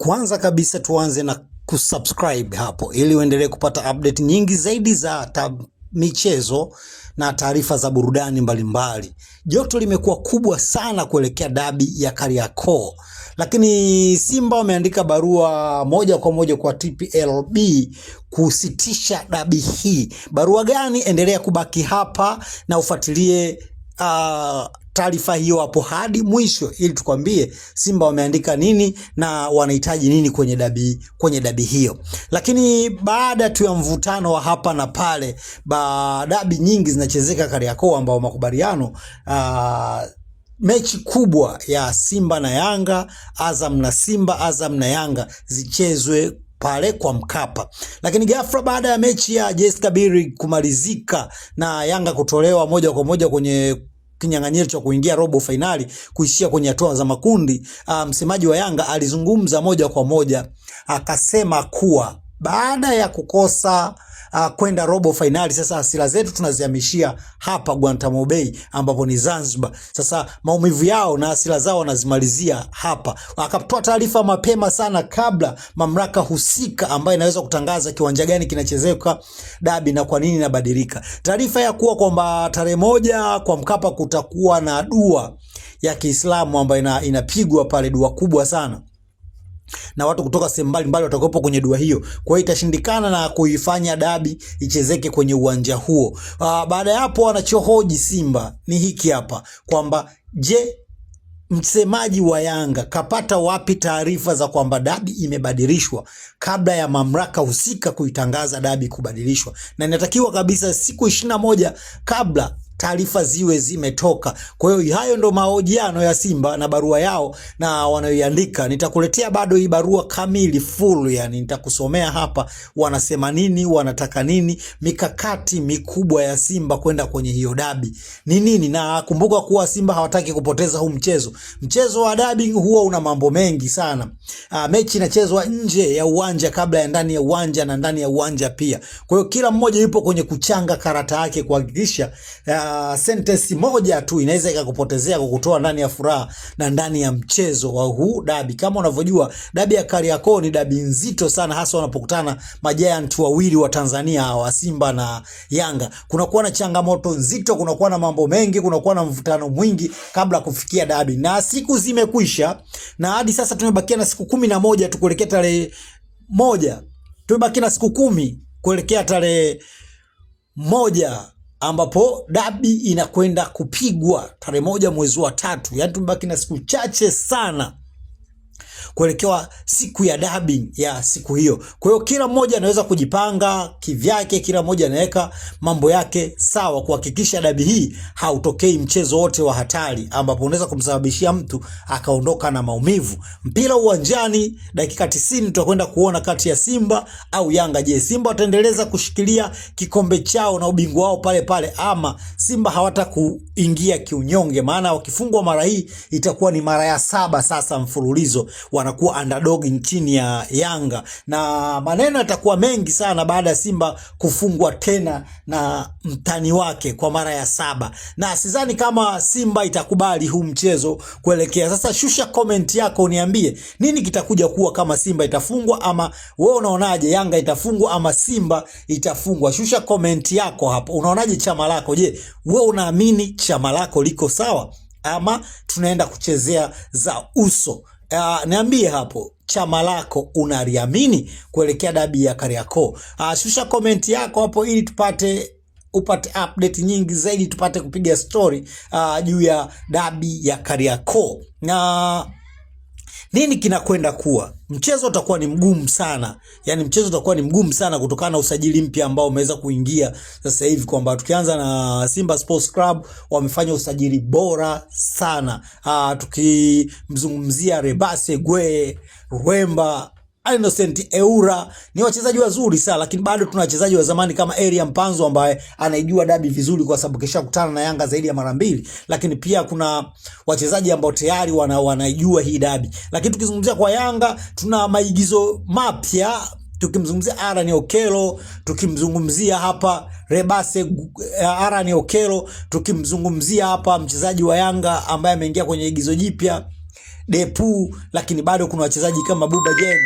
Kwanza kabisa tuanze na kusubscribe hapo ili uendelee kupata update nyingi zaidi za michezo na taarifa za burudani mbalimbali. Joto limekuwa kubwa sana kuelekea dabi ya Kariakoo, lakini Simba wameandika barua moja kwa moja kwa TPLB kusitisha dabi hii. Barua gani? Endelea kubaki hapa na ufuatilie taarifa hiyo hapo hadi mwisho ili tukwambie Simba wameandika nini na wanahitaji nini kwenye dabi hiyo. Lakini baada tu ya mvutano wa hapa na pale, dabi nyingi zinachezeka Kariakoo, ambao makubaliano mechi kubwa ya Simba na Yanga, Azam na Simba, Azam na Yanga zichezwe pale kwa Mkapa. Lakini ghafla baada ya mechi ya JS Kabiri kumalizika na Yanga kutolewa moja kwa moja kwenye kinyang'anyiro cha kuingia robo finali kuishia kwenye hatua za makundi, msemaji wa Yanga alizungumza moja kwa moja, akasema kuwa baada ya kukosa kwenda robo finali, sasa hasira zetu tunazihamishia hapa Guantanamo Bay ambapo ni Zanzibar. Sasa maumivu yao na hasira zao wanazimalizia hapa. Akatoa taarifa mapema sana kabla mamlaka husika ambayo inaweza kutangaza kiwanja gani kinachezeka dabi na kwa nini inabadilika. Taarifa ya kuwa kwamba tarehe 1 kwa Mkapa kutakuwa na dua ya Kiislamu ambayo inapigwa pale, dua kubwa sana, na watu kutoka sehemu mbalimbali watakopo kwenye dua hiyo. Kwa hiyo itashindikana na kuifanya dabi ichezeke kwenye uwanja huo. Baada ya hapo wanachohoji Simba ni hiki hapa kwamba je, msemaji wa Yanga kapata wapi taarifa za kwamba dabi imebadilishwa kabla ya mamlaka husika kuitangaza dabi kubadilishwa? Na inatakiwa kabisa siku 21 kabla taarifa ziwe zimetoka. Kwa hiyo hayo ndo mahojiano ya Simba na barua yao na wanayoiandika. Nitakuletea bado hii barua kamili full, yani nitakusomea hapa wanasema nini, wanataka nini, mikakati mikubwa ya Simba kwenda kwenye hiyo dabi ni nini. Na kumbuka kuwa Simba hawataki kupoteza huu mchezo. Mchezo wa dabi huwa una mambo mengi sana. Mechi inachezwa nje ya uwanja kabla ya ndani ya uwanja na ndani ya uwanja pia. Kwa hiyo kila mmoja yupo kwenye kuchanga karata yake kuhakikisha sentence moja tu inaweza ikakupotezea kukutoa ndani ya furaha na ndani ya mchezo wa huu dabi. Kama unavyojua dabi ya Kariakoo ni dabi nzito sana, hasa wanapokutana majiant wawili wa Tanzania wa Simba na Yanga. Kunakuwa na changamoto nzito, kunakuwa na mambo mengi, kunakuwa na mvutano mwingi kabla kufikia dabi. Na siku zimekwisha na hadi sasa tumebakia na siku 11 tu kuelekea tarehe 1. Tumebakia na siku 10 kuelekea tarehe 1 ambapo dabi inakwenda kupigwa tarehe 1 mwezi wa 3. Yaani tumebaki na siku chache sana kuelekea siku ya dabi ya siku hiyo. Kwa hiyo kila mmoja anaweza kujipanga kivyake, kila mmoja anaweka mambo yake sawa kuhakikisha dabi hii hautokei mchezo wote wa hatari ambapo unaweza kumsababishia mtu akaondoka na maumivu. Mpira uwanjani, dakika 90 tutakwenda kuona kati ya Simba au Yanga. Je, Simba wataendeleza kushikilia kikombe chao na ubingwa wao pale pale, ama Simba hawata kuingia kiunyonge? Maana wakifungwa mara hii itakuwa ni mara ya 7 sasa mfululizo wanakuwa underdog nchini ya Yanga, na maneno yatakuwa mengi sana baada ya Simba kufungwa tena na mtani wake kwa mara ya 7. Na sidhani kama Simba itakubali huu mchezo kuelekea sasa. Shusha comment yako uniambie nini kitakuja kuwa kama Simba itafungwa, ama wewe unaonaje Yanga itafungwa ama Simba itafungwa? Shusha comment yako hapo. Unaonaje chama lako? Je, wewe unaamini chama lako liko sawa ama tunaenda kuchezea za uso? Niambie hapo chama lako unaliamini kuelekea dabi ya Kariakoo. Shusha comment yako hapo ili upate update nyingi zaidi, tupate kupiga story juu ya dabi ya Kariakoo. Na nini kinakwenda kuwa? Mchezo utakuwa ni mgumu sana. Yaani mchezo utakuwa ni mgumu sana kutokana na usajili mpya ambao umeweza kuingia sasa hivi, kwamba tukianza na Simba Sports Club wamefanya usajili bora sana. Tukimzungumzia Rebase Gwe, Rwemba, Innocent Eura, ni wachezaji wazuri sana, lakini bado tuna wachezaji wa zamani kama Elia Mpanzo ambaye anaijua dabi vizuri kwa sababu kisha kukutana na Yanga zaidi ya mara 2. Lakini pia kuna wachezaji ambao tayari wanaijua hii dabi. Lakini tukizungumzia kwa Yanga tuna maigizo mapya, tukimzungumzia Arani Okelo, tukimzungumzia hapa Rebase Arani Okelo, tukimzungumzia hapa mchezaji wa Yanga ambaye ameingia kwenye igizo jipya Depu, lakini bado kuna wachezaji kama Buba Jem